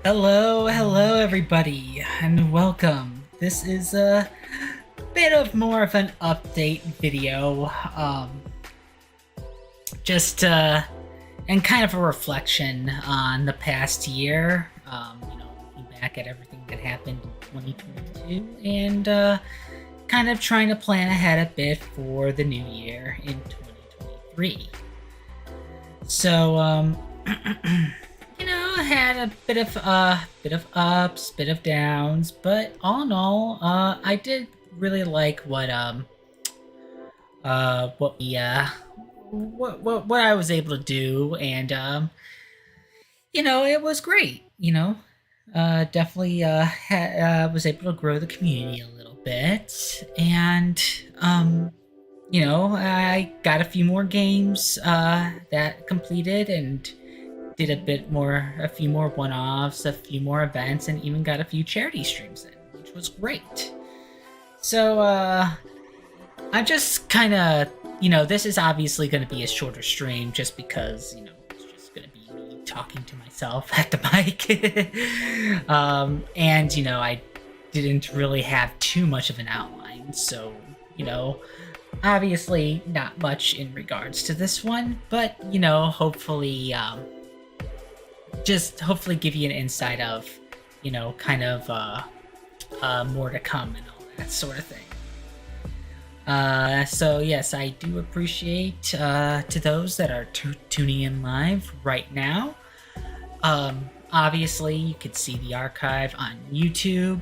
Hello everybody, and welcome. This is a bit of more of an update video, just and kind of a reflection on the past year. Looking back at everything that happened in 2022, and kind of trying to plan ahead a bit for the new year in 2023. So, had a bit of ups, bit of downs, but all in all, I did really like what we what I was able to do, and it was great. Definitely was able to grow the community a little bit, and I got a few more games that completed and did a few more one-offs, a few more events, and even got a few charity streams in, which was great. So, I'm just kind of, this is obviously going to be a shorter stream just because, it's just going to be me talking to myself at the mic. And, I didn't really have too much of an outline, so, obviously not much in regards to this one, but, hopefully, just hopefully give you an insight of, kind of more to come and all that sort of thing. So yes, I do appreciate to those that are tuning in live right now. Obviously, you can see the archive on YouTube,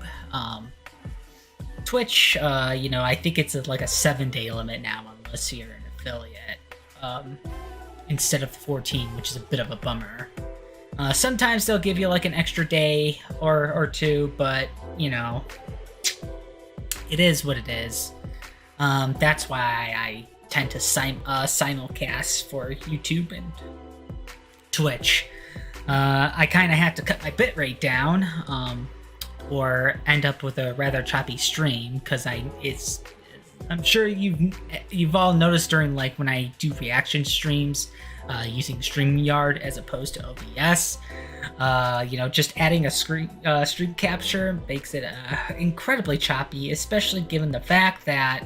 Twitch. I think it's like a 7-day limit now, unless you're an affiliate, instead of 14, which is a bit of a bummer. Sometimes they'll give you like an extra day or two, but it is what it is. That's why I tend to simulcast for YouTube and Twitch. I kind of have to cut my bitrate down, or end up with a rather choppy stream, because I'm sure you've all noticed during like when I do reaction streams, using StreamYard as opposed to OBS. Just adding a stream capture makes it incredibly choppy, especially given the fact that,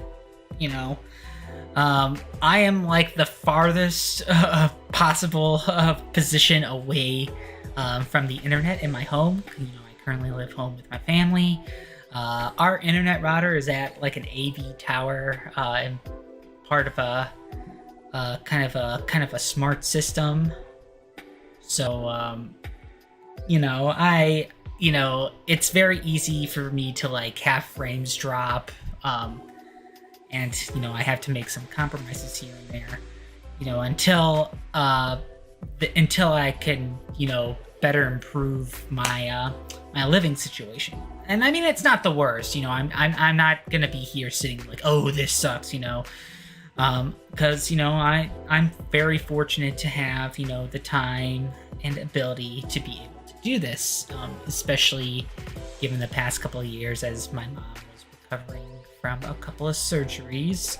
I am like the farthest possible position away from the internet in my home. I currently live home with my family. Our internet router is at like an AV tower, and part of a kind of a smart system. So it's very easy for me to like have frames drop, and I have to make some compromises here and there, until I can better improve my my living situation. And I mean, it's not the worst. I'm not gonna be here sitting like, oh, this sucks, because I'm very fortunate to have the time and ability to be able to do this, especially given the past couple of years as my mom was recovering from a couple of surgeries.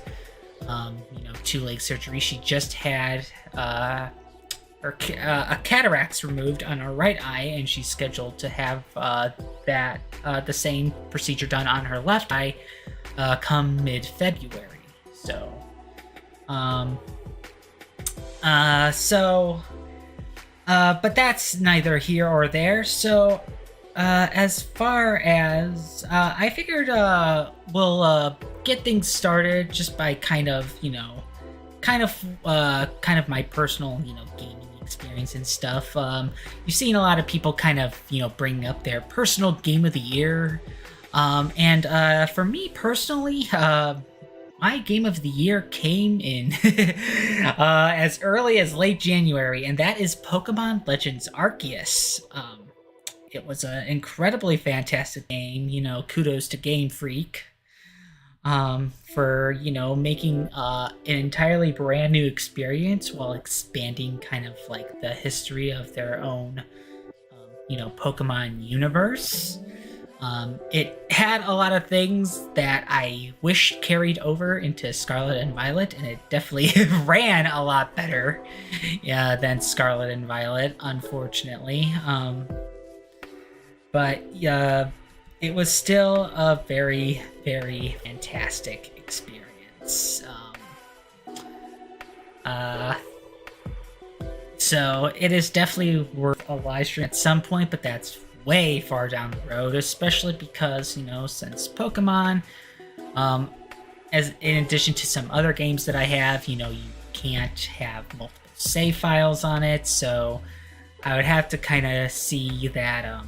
2 leg surgeries. She just had a cataracts removed on her right eye, and she's scheduled to have the same procedure done on her left eye come mid-February. So but that's neither here or there. So, as far as, I figured, we'll, get things started just by kind of my personal, gaming experience and stuff. You've seen a lot of people kind of, bring up their personal game of the year. And for me personally, my game of the year came in as early as late January, and that is Pokemon Legends Arceus. It was an incredibly fantastic game. Kudos to Game Freak for making an entirely brand new experience while expanding kind of like the history of their own Pokemon universe. It had a lot of things that I wish carried over into Scarlet and Violet, and it definitely ran a lot better than Scarlet and Violet, unfortunately. but it was still a very, very fantastic experience. So it is definitely worth a live stream at some point, but that's way far down the road, especially because, since Pokemon, as in addition to some other games that I have, you can't have multiple save files on it, so I would have to kind of see that,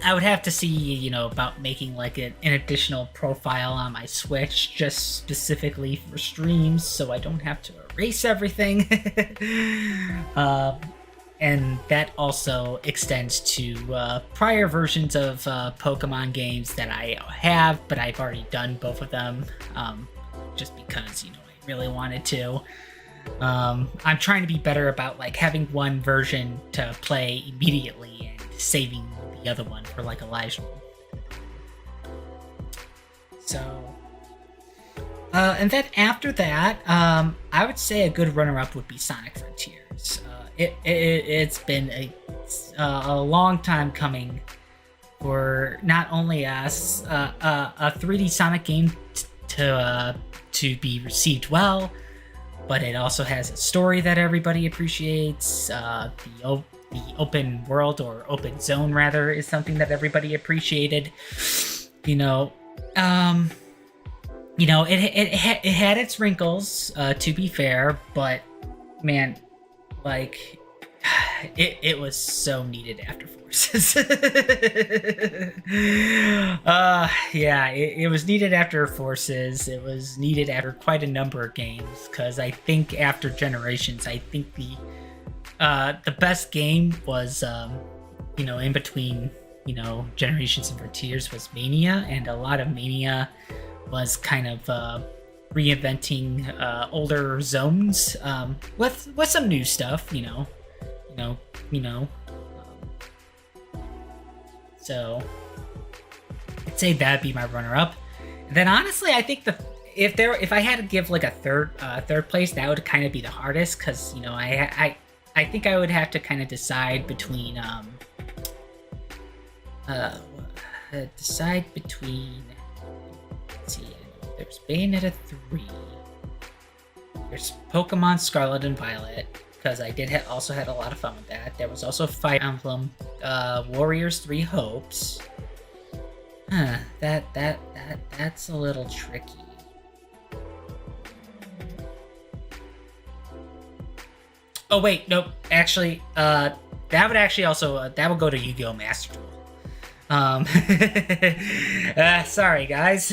I would have to see, about making like an additional profile on my Switch just specifically for streams, so I don't have to erase everything. And that also extends to prior versions of Pokemon games that I have, but I've already done both of them, just because, I really wanted to. I'm trying to be better about like having one version to play immediately and saving the other one for like a live stream. So, and then after that, I would say a good runner-up would be Sonic Frontiers. It's been a long time coming for not only us a 3D Sonic game to be received well, but it also has a story that everybody appreciates. The open world, or open zone rather, is something that everybody appreciated. It had its wrinkles, to be fair, but man, like, it was so needed after Forces. It was needed after Forces. It was needed after quite a number of games, because I think after Generations, I think the best game was, in between, Generations and Frontiers was Mania, and a lot of Mania was kind of reinventing older zones with some new stuff, so I'd say that'd be my runner-up. And then honestly, I think if I had to give like a third place, that would kind of be the hardest, because I think I would have to kind of decide between let's see, there's Bayonetta 3, there's Pokemon Scarlet and Violet, because I did also had a lot of fun with that. There was also Fire Emblem Warriors 3 Hopes. That's a little tricky. Oh wait, nope. Actually, that would actually also that would go to Yu-Gi-Oh! Master Duel. Sorry guys.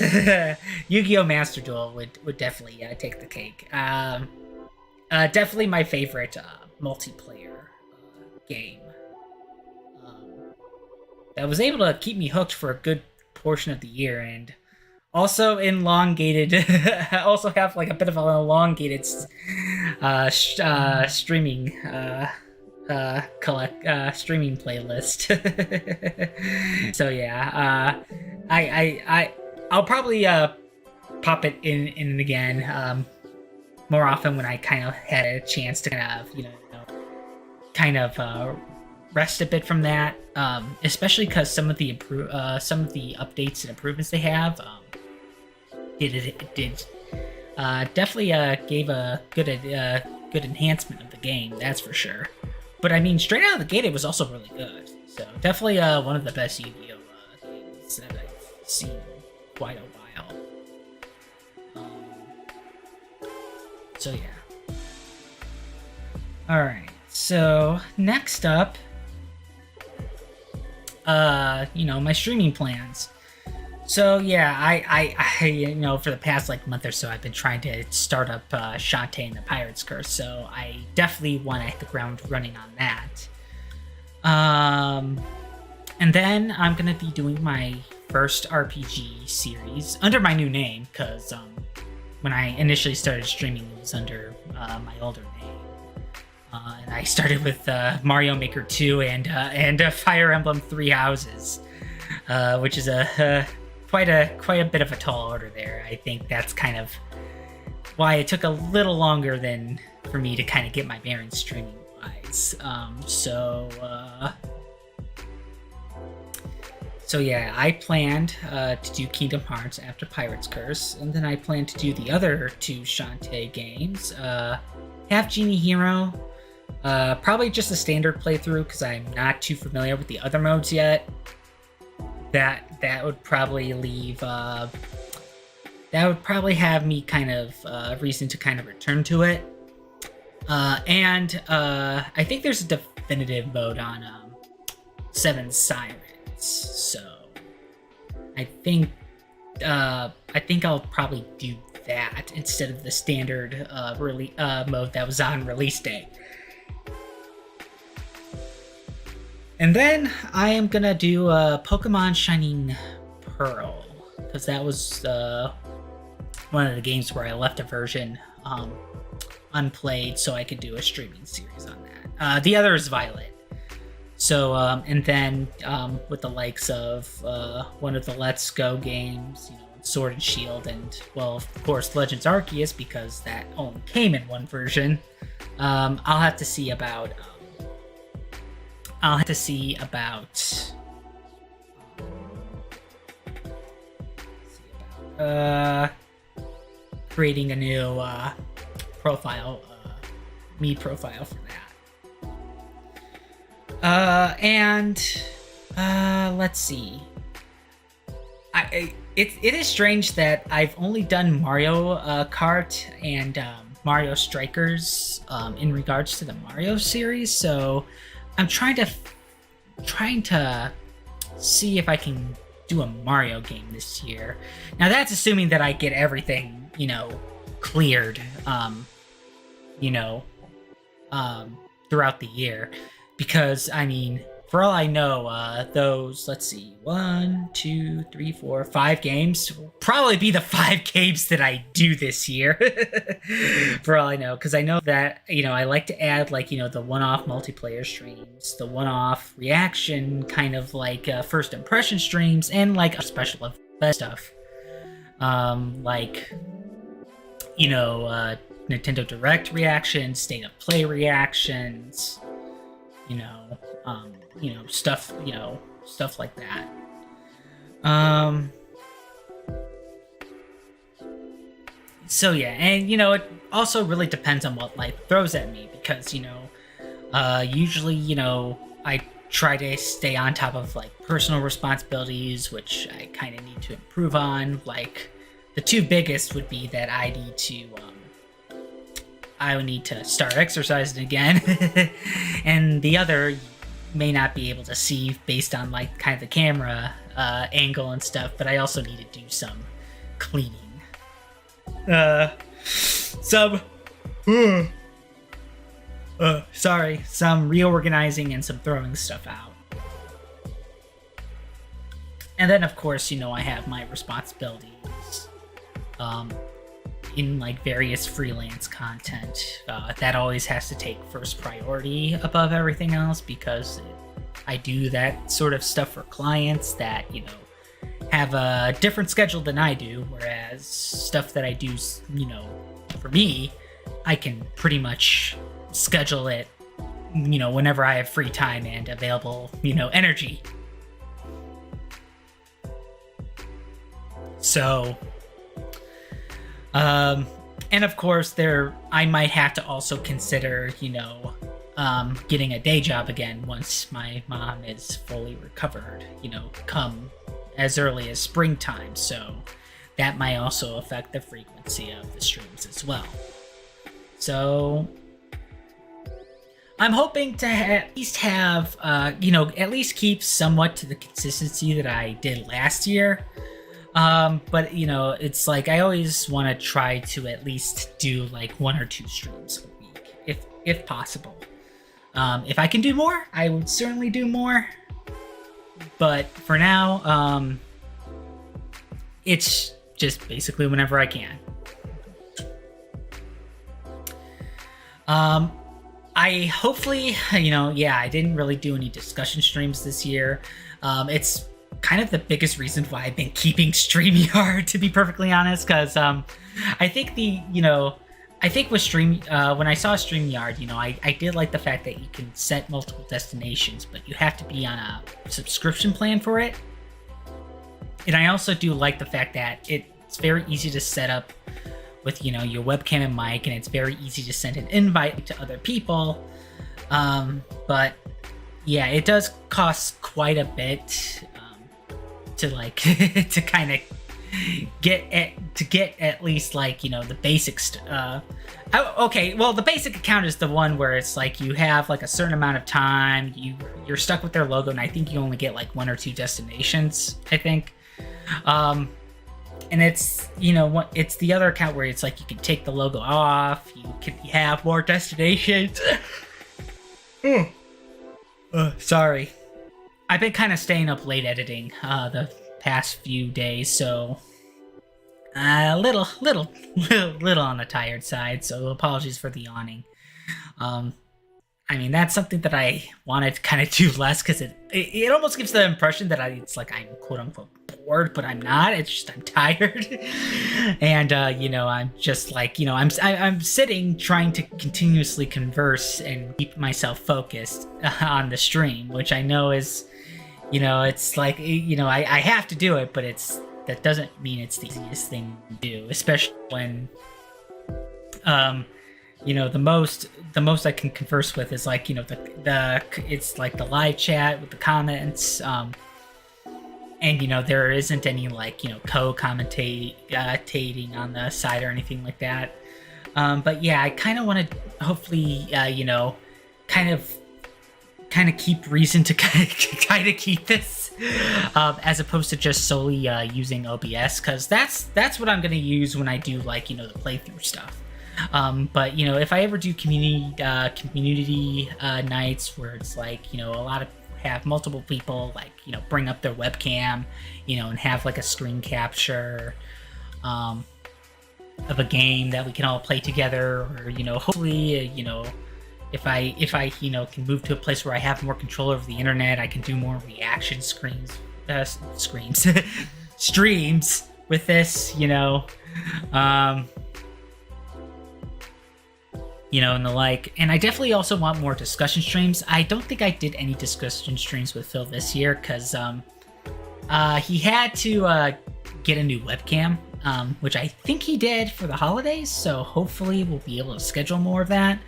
Yu-Gi-Oh! Master Duel would definitely take the cake. Definitely my favorite multiplayer game. That was able to keep me hooked for a good portion of the year, and also elongated. Also have like a bit of an elongated streaming streaming playlist. So yeah, I'll probably pop it in again more often when I kind of had a chance to kind of rest a bit from that, especially because some of the updates and improvements they have did definitely gave a good enhancement of the game, that's for sure. But I mean, straight out of the gate, it was also really good. So definitely one of the best Yu-Gi-Oh! Games that I've seen in quite a while. So yeah. All right. So next up, my streaming plans. So yeah, I for the past like month or so, I've been trying to start up Shantae and the Pirate's Curse. So I definitely want to hit the ground running on that. And then I'm gonna be doing my first RPG series under my new name, because when I initially started streaming, it was under my older name. And I started with Mario Maker 2 and Fire Emblem 3 Houses, which is quite a bit of a tall order there. I think that's kind of why it took a little longer for me to kind of get my bearings streaming wise. So yeah, I planned to do Kingdom Hearts after Pirate's Curse, and then I planned to do the other two Shantae games. Half Genie Hero, probably just a standard playthrough because I'm not too familiar with the other modes yet. That would probably leave. That would probably have me kind of reason to kind of return to it. And I think there's a definitive mode on Seven Sirens. So I think I'll probably do that instead of the standard mode that was on release day. And then I am gonna do Pokemon Shining Pearl, because that was one of the games where I left a version unplayed so I could do a streaming series on that. The other is Violet. So, and then with the likes of one of the Let's Go games, Sword and Shield, and, well, of course, Legends Arceus, because that only came in one version. I'll have to see about creating a new profile, me profile for that. Let's see. It is strange that I've only done Mario Kart and Mario Strikers in regards to the Mario series, so I'm trying to see if I can do a Mario game this year. Now that's assuming that I get everything, cleared, throughout the year. Because, I mean, for all I know, those, let's see, 1, 2, 3, 4, 5 games will probably be the 5 games that I do this year. For all I know. Because I know that, I like to add, the one-off multiplayer streams, the one-off reaction, kind of first impression streams, and, special event stuff. Nintendo Direct reactions, State of Play reactions, stuff like that. So yeah, and it also really depends on what life throws at me, because usually I try to stay on top of personal responsibilities, which I kind of need to improve on. The two biggest would be that I would need to start exercising again, and the other you may not be able to see based on kind of the camera angle and stuff, but I also need to do some cleaning, some reorganizing and some throwing stuff out. And then of course I have my responsibilities in various freelance content that always has to take first priority above everything else, because I do that sort of stuff for clients that have a different schedule than I do, whereas stuff that I do for me, I can pretty much schedule it whenever I have free time and available energy. So and of course I might have to also consider, getting a day job again once my mom is fully recovered, come as early as springtime. So that might also affect the frequency of the streams as well. So I'm hoping to at least have, at least keep somewhat to the consistency that I did last year. But it's I always want to try to at least do 1 or 2 streams a week, if possible. If I can do more, I would certainly do more. But for now, it's just basically whenever I can. I hopefully, I didn't really do any discussion streams this year. It's kind of the biggest reason why I've been keeping StreamYard, to be perfectly honest, because I think I think with when I saw StreamYard, I did like the fact that you can set multiple destinations, but you have to be on a subscription plan for it. And I also do like the fact that it's very easy to set up with, your webcam and mic, and it's very easy to send an invite to other people. But yeah, it does cost quite a bit to like to kind of get at least like the basics. Okay, well, the basic account is the one where it's like you have like a certain amount of time, you're stuck with their logo, and I think you only get like 1 or 2 destinations, I think. And it's it's the other account where it's like you can take the logo off, you can have more destinations. Sorry, I've been kind of staying up late editing the past few days, so a little on the tired side, so apologies for the yawning. I mean, that's something that I wanted to kind of do less, because it almost gives the impression that it's like I'm quote unquote bored, but I'm not. It's just I'm tired. And I'm just like, I'm sitting trying to continuously converse and keep myself focused on the stream, which I know is, it's like, I have to do it, but that doesn't mean it's the easiest thing to do, especially when the most I can converse with is like, it's like the live chat with the comments, and there isn't any like, co-commentating on the side or anything like that. But yeah, I kind of want to hopefully, kind of keep reason to kind of keep this, as opposed to just solely using OBS, because that's what I'm gonna use when I do like the playthrough stuff. But if I ever do community nights where it's like have multiple people like bring up their webcam, and have like a screen capture of a game that we can all play together, or hopefully if I can move to a place where I have more control over the internet, I can do more reaction streams with this, and the like. And I definitely also want more discussion streams. I don't think I did any discussion streams with Phil this year, because he had to get a new webcam, which I think he did for the holidays, so hopefully we'll be able to schedule more of that.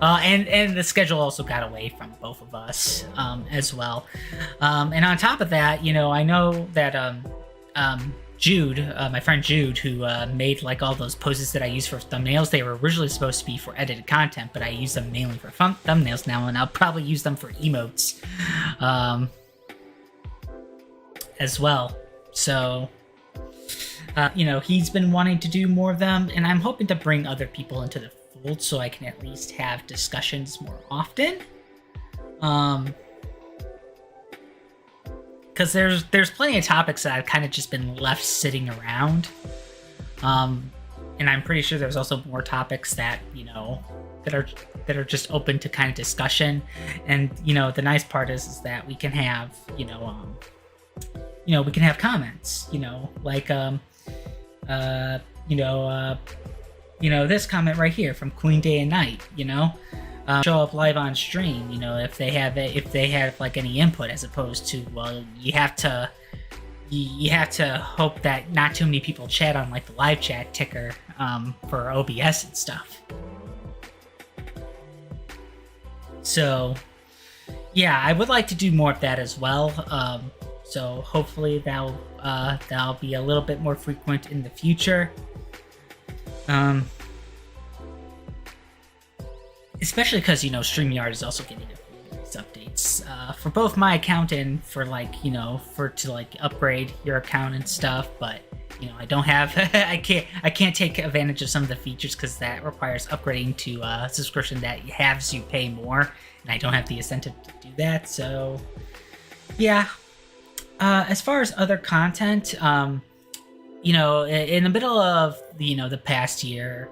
And the schedule also got away from both of us as well. And on top of that, I know that Jude, my friend Jude, who made like all those poses that I use for thumbnails, they were originally supposed to be for edited content, but I use them mainly for thumbnails now, and I'll probably use them for emotes as well. So, he's been wanting to do more of them, and I'm hoping to bring other people into the fold so I can at least have discussions more often. Because there's plenty of topics that I've kind of just been left sitting around, and I'm pretty sure there's also more topics that that are just open to kind of discussion. And the nice part is that we can have we can have comments, like this comment right here from Queen Day and Night, show up live on stream, if they have like any input, as opposed to, well, you have to hope that not too many people chat on like the live chat ticker for OBS and stuff. So yeah, I would like to do more of that as well. So hopefully that'll be a little bit more frequent in the future. Especially because StreamYard is also getting these updates for both my account and for to upgrade your account and stuff. But I don't have I can't take advantage of some of the features because that requires upgrading to a subscription that has you pay more, and I don't have the incentive to do that. So yeah. As far as other content, in the middle of the past year,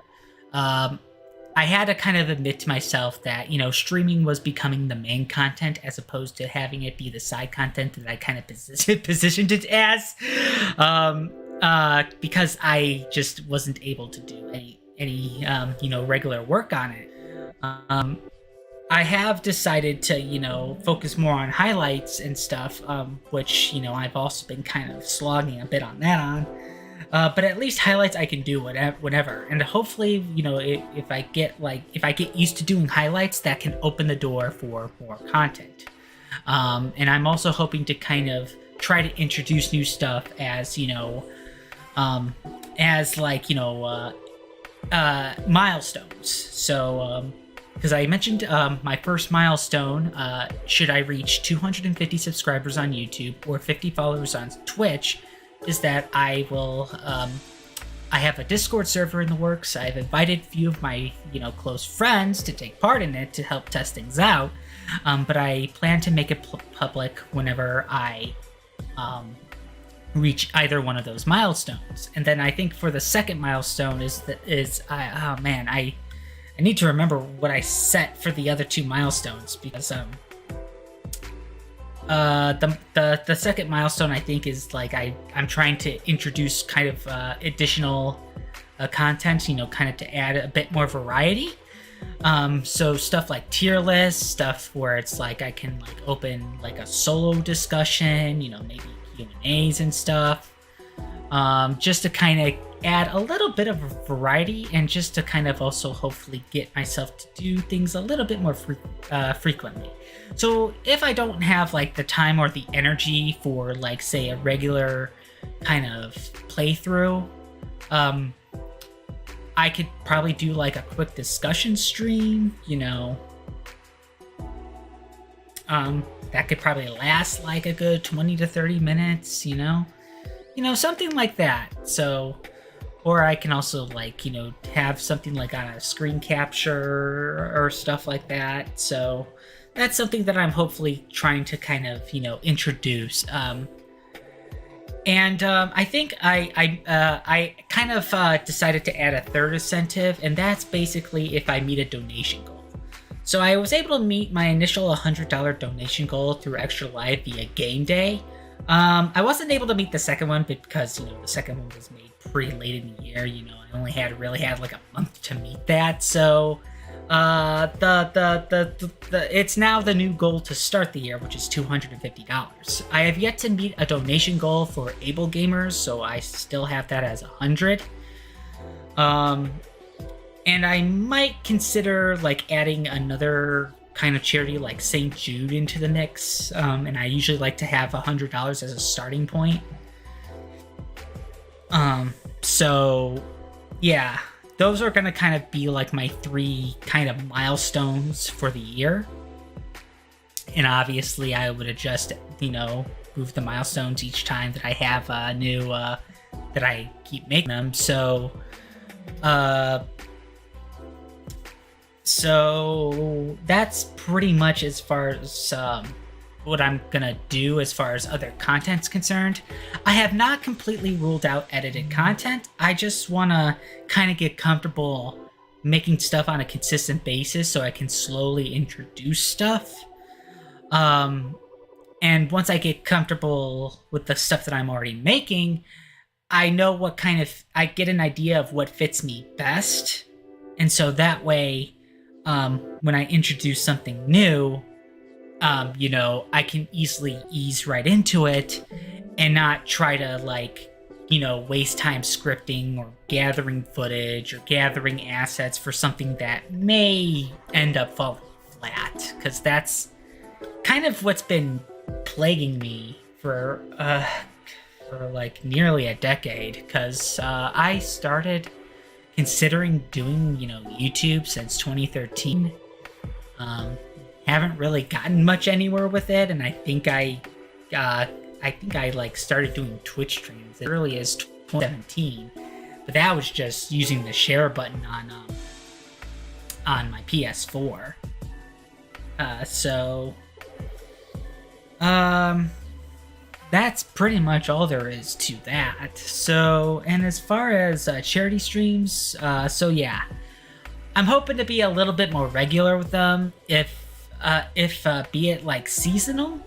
I had to kind of admit to myself that, streaming was becoming the main content as opposed to having it be the side content that I kind of positioned it as, because I just wasn't able to do regular work on it. I have decided to, focus more on highlights and stuff, which, I've also been kind of slogging a bit on that on. But at least highlights I can do whenever. And hopefully, if I get used to doing highlights, that can open the door for more content. And I'm also hoping to kind of try to introduce new stuff as, milestones. So, because I mentioned my first milestone, should I reach 250 subscribers on YouTube or 50 followers on Twitch, is that I have a Discord server in the works. I've invited a few of my, close friends to take part in it to help test things out. But I plan to make it public whenever I reach either one of those milestones. And then I think for the second milestone I need to remember what I set for the other two milestones, because the second milestone I think is like I'm trying to introduce kind of additional content, kind of to add a bit more variety. So stuff like tier lists, stuff where it's like I can like open like a solo discussion, maybe Q&As and stuff, just to kind of add a little bit of variety, and just to kind of also hopefully get myself to do things a little bit more frequently. So if I don't have like the time or the energy for like, say, a regular kind of playthrough, I could probably do like a quick discussion stream, that could probably last like a good 20 to 30 minutes, something like that. So, or I can also like, have something like on a screen capture or stuff like that. So that's something that I'm hopefully trying to kind of, introduce. And I think I kind of decided to add a third incentive, and that's basically if I meet a donation goal. So I was able to meet my initial $100 donation goal through Extra Life via Game Day. I wasn't able to meet the second one because, the second one was made pretty late in the year. I only really had like a month to meet that. So it's now the new goal to start the year, which is $250. I have yet to meet a donation goal for Able Gamers, so I still have that as 100. And I might consider like adding another kind of charity like St. Jude into the mix. And I usually like to have $100 as a starting point. So yeah, those are going to kind of be like my 3 kind of milestones for the year. And obviously I would adjust, move the milestones each time that I have a new, that I keep making them. So that's pretty much as far as what I'm gonna do as far as other content's concerned. I have not completely ruled out edited content. I just want to kind of get comfortable making stuff on a consistent basis so I can slowly introduce stuff. And once I get comfortable with the stuff that I'm already making, I know I get an idea of what fits me best. And so that way, when I introduce something new, I can easily ease right into it and not try to waste time scripting or gathering footage or gathering assets for something that may end up falling flat, because that's kind of what's been plaguing me for like nearly a decade, because I started considering doing YouTube since 2013. Haven't really gotten much anywhere with it, and I think I started doing Twitch streams as early as 2017, but that was just using the share button on my PS4. That's pretty much all there is to that. So, and as far as charity streams, yeah, I'm hoping to be a little bit more regular with them, if be it like seasonal.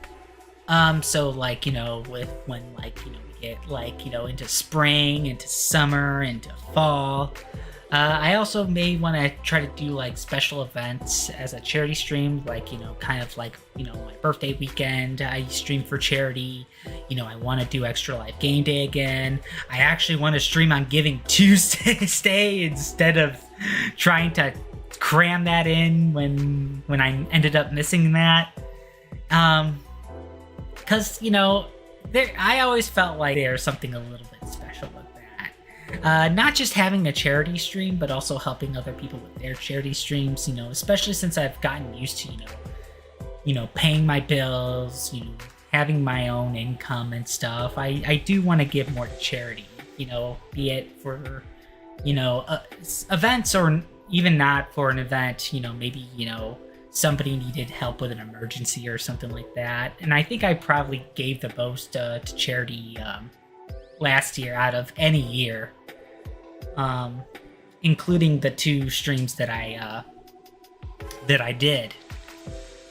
So like, with when we get into spring, into summer, into fall, I also may want to try to do like special events as a charity stream, like, kind of like, my birthday weekend, I stream for charity. I want to do Extra Life Game Day again. I actually want to stream on Giving Tuesday instead of trying to cram that in when I ended up missing that. Because, I always felt like there's something a little bit special with that. Not just having a charity stream, but also helping other people with their charity streams, especially since I've gotten used to, paying my bills, having my own income and stuff. I do want to give more to charity, be it for, events or even not for an event, maybe, somebody needed help with an emergency or something like that. And I think I probably gave the most to charity last year out of any year, including the 2 streams that I did.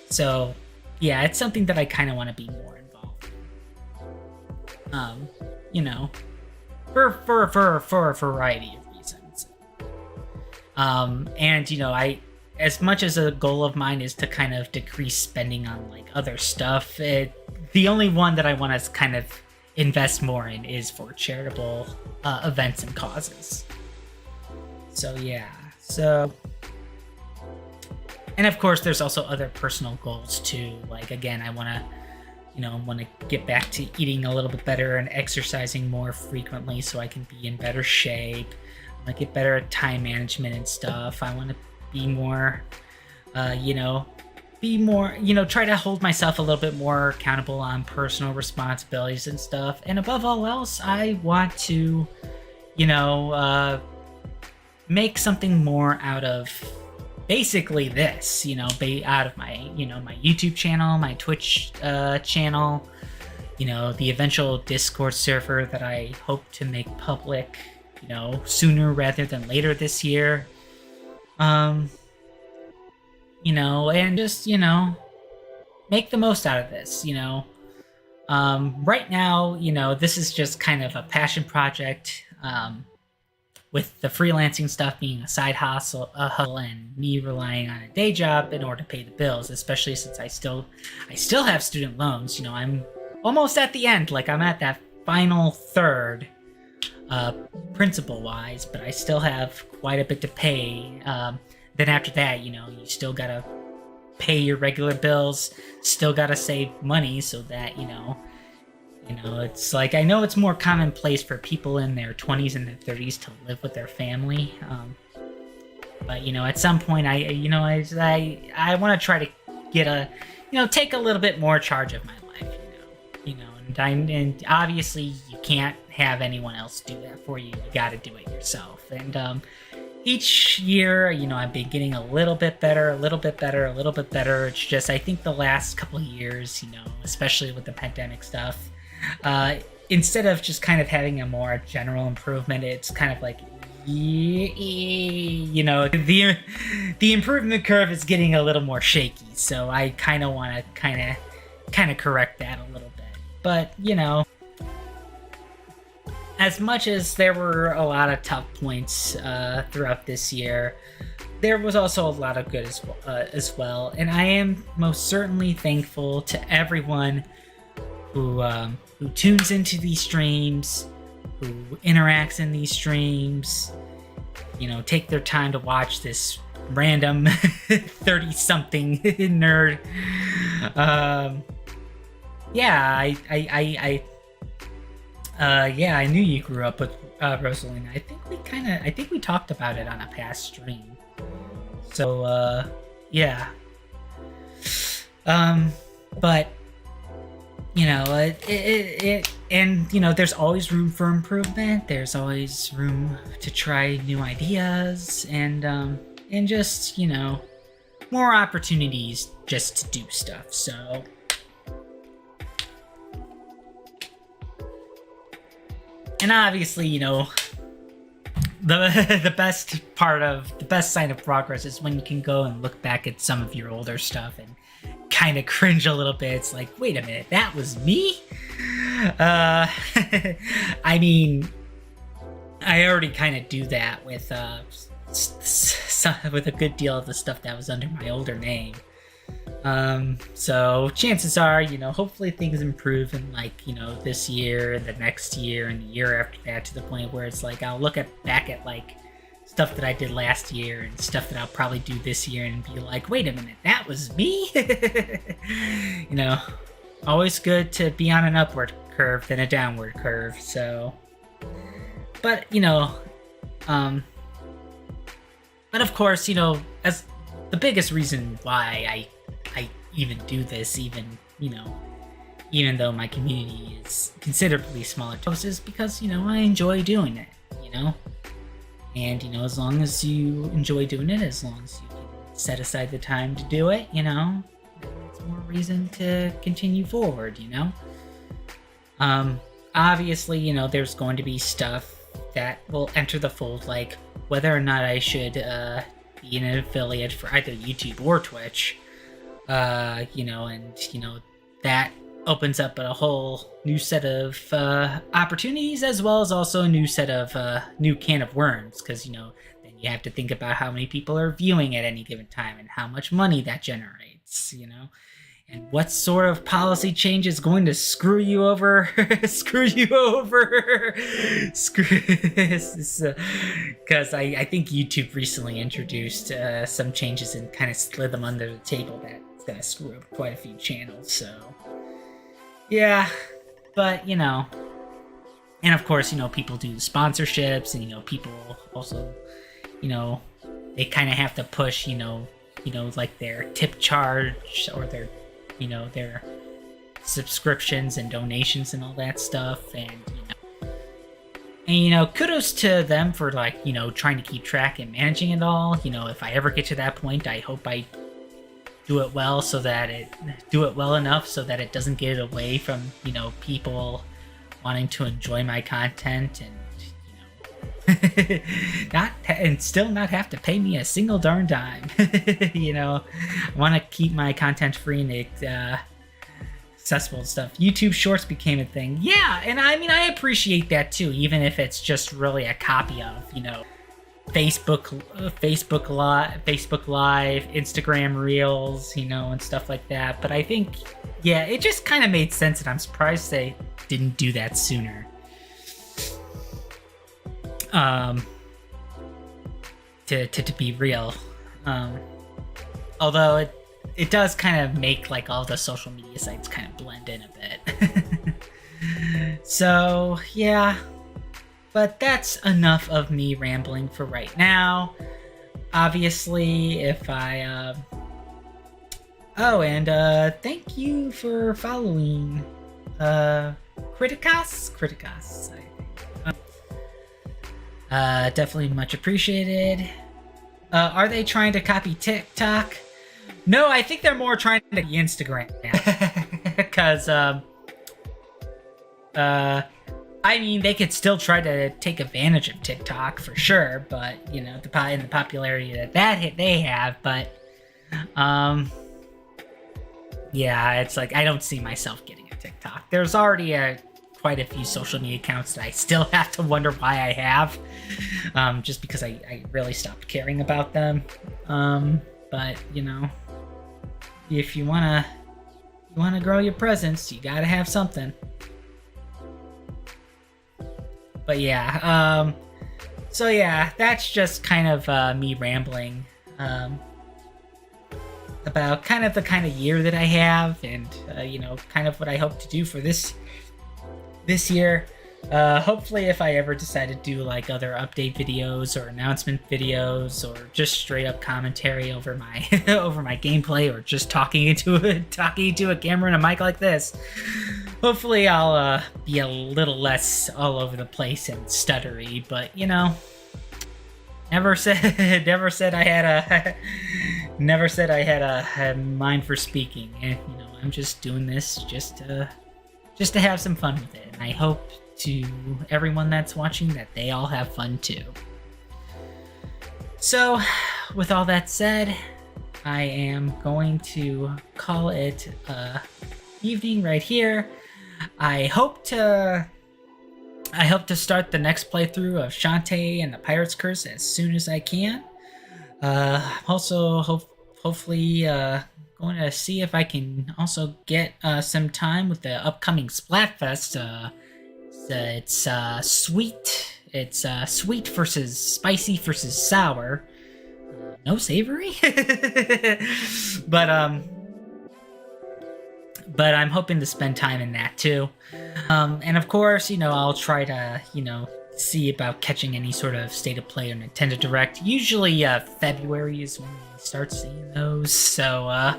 So yeah, it's something that I kind of want to be more involved. For a variety of reasons. And I, as much as a goal of mine is to kind of decrease spending on like other stuff, the only one that I want to kind of invest more in is for charitable events and causes. So yeah, and of course there's also other personal goals too. Like, again, I want to get back to eating a little bit better and exercising more frequently so I can be in better shape. I want to get better at time management and stuff. I want to be more, try to hold myself a little bit more accountable on personal responsibilities and stuff. And above all else, I want to, make something more out of basically this, out of my, my YouTube channel, my Twitch channel, the eventual Discord server that I hope to make public, sooner rather than later this year. And just, make the most out of this, right now, this is just kind of a passion project, with the freelancing stuff being a side hustle, and me relying on a day job in order to pay the bills, especially since I still have student loans. I'm almost at the end, like I'm at that final third, principal wise, but I still have quite a bit to pay. Then after that, you still gotta pay your regular bills, still gotta save money so that, it's like, I know it's more commonplace for people in their 20s and their 30s to live with their family. But, at some point, I want to try to get take a little bit more charge of my life, and obviously you can't have anyone else do that for you. You got to do it yourself. And, each year, I've been getting a little bit better. It's just, I think the last couple of years, especially with the pandemic stuff, instead of just kind of having a more general improvement, it's kind of like, the improvement curve is getting a little more shaky. So I kind of want to kind of correct that a little bit. But, as much as there were a lot of tough points throughout this year, there was also a lot of good as well. And I am most certainly thankful to everyone who tunes into these streams, who interacts in these streams, take their time to watch this random 30-something nerd. I knew you grew up with Rosalina. I think we talked about it on a past stream. So, yeah. But, there's always room for improvement. There's always room to try new ideas and just, more opportunities just to do stuff. So, and obviously, the best sign of progress is when you can go and look back at some of your older stuff and kind of cringe a little bit. It's like, wait a minute, that was me? I mean, I already kind of do that with with a good deal of the stuff that was under my older name. So chances are, hopefully things improve in like, this year, the next year, and the year after that, to the point where it's like I'll look back at like stuff that I did last year and stuff that I'll probably do this year and be like, wait a minute, that was me? Always good to be on an upward curve than a downward curve. So, but but of course, as the biggest reason why I even do this, even though my community is considerably smaller, is because I enjoy doing it, and as long as you enjoy doing it, as long as you can set aside the time to do it, it's more reason to continue forward. Obviously, there's going to be stuff that will enter the fold, like whether or not I should be an affiliate for either YouTube or Twitch. And that opens up a whole new set of opportunities, as well as also a new set of new can of worms, because then you have to think about how many people are viewing at any given time and how much money that generates, and what sort of policy change is going to screw you over because I think YouTube recently introduced some changes and kind of slid them under the table that's gonna screw up quite a few channels. So yeah, but and of course people do sponsorships, and people also they kind of have to push like their tip charge or their their subscriptions and donations and all that stuff, and kudos to them for like trying to keep track and managing it all. If I ever get to that point, I hope I do it well enough so that it doesn't get away from people wanting to enjoy my content and still not have to pay me a single darn dime. I want to keep my content free and accessible and stuff. YouTube Shorts became a thing. Yeah, and I appreciate that too, even if it's just really a copy of, Facebook Live, Instagram Reels, and stuff like that. But I think, yeah, it just kind of made sense, and I'm surprised they didn't do that sooner. To be real, although it does kind of make like all the social media sites kind of blend in a bit. So yeah, but that's enough of me rambling for right now. Obviously, if I thank you for following Criticas. Definitely much appreciated. Are they trying to copy TikTok? No, I think they're more trying to copy Instagram. Because, they could still try to take advantage of TikTok for sure, but, in the popularity that they have, but, yeah, it's like, I don't see myself getting a TikTok. There's already quite a few social media accounts that I still have to wonder why I have, just because I really stopped caring about them. But if you wanna grow your presence, you gotta have something. But yeah, so yeah, that's just kind of me rambling about kind of the kind of year that I have, and kind of what I hope to do for this year. Hopefully, if I ever decide to do like other update videos or announcement videos, or just straight up commentary over my over my gameplay, or just talking into a camera and a mic like this, hopefully I'll be a little less all over the place and stuttery. But never said I had a mind for speaking. And I'm just doing this just to have some fun with it, and I hope to everyone that's watching that they all have fun too. So, with all that said, I am going to call it evening right here. I hope to I hope to start the next playthrough of Shantae and the Pirate's Curse as soon as I can. Also, hopefully, going to see if I can also get some time with the upcoming Splatfest. It's sweet. It's sweet versus spicy versus sour. No savory, but I'm hoping to spend time in that too. And of course, I'll try to, see about catching any sort of State of Play or Nintendo Direct. Usually, February is when we start seeing those. So,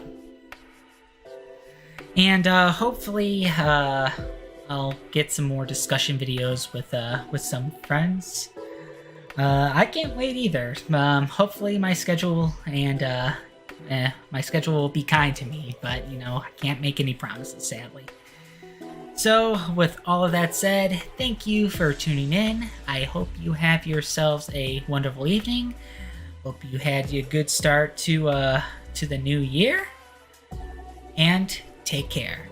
and hopefully, I'll get some more discussion videos with some friends. I can't wait either. Hopefully, my schedule will be kind to me, but I can't make any promises, sadly. So, with all of that said, thank you for tuning in. I hope you have yourselves a wonderful evening. Hope you had a good start to the new year. And take care.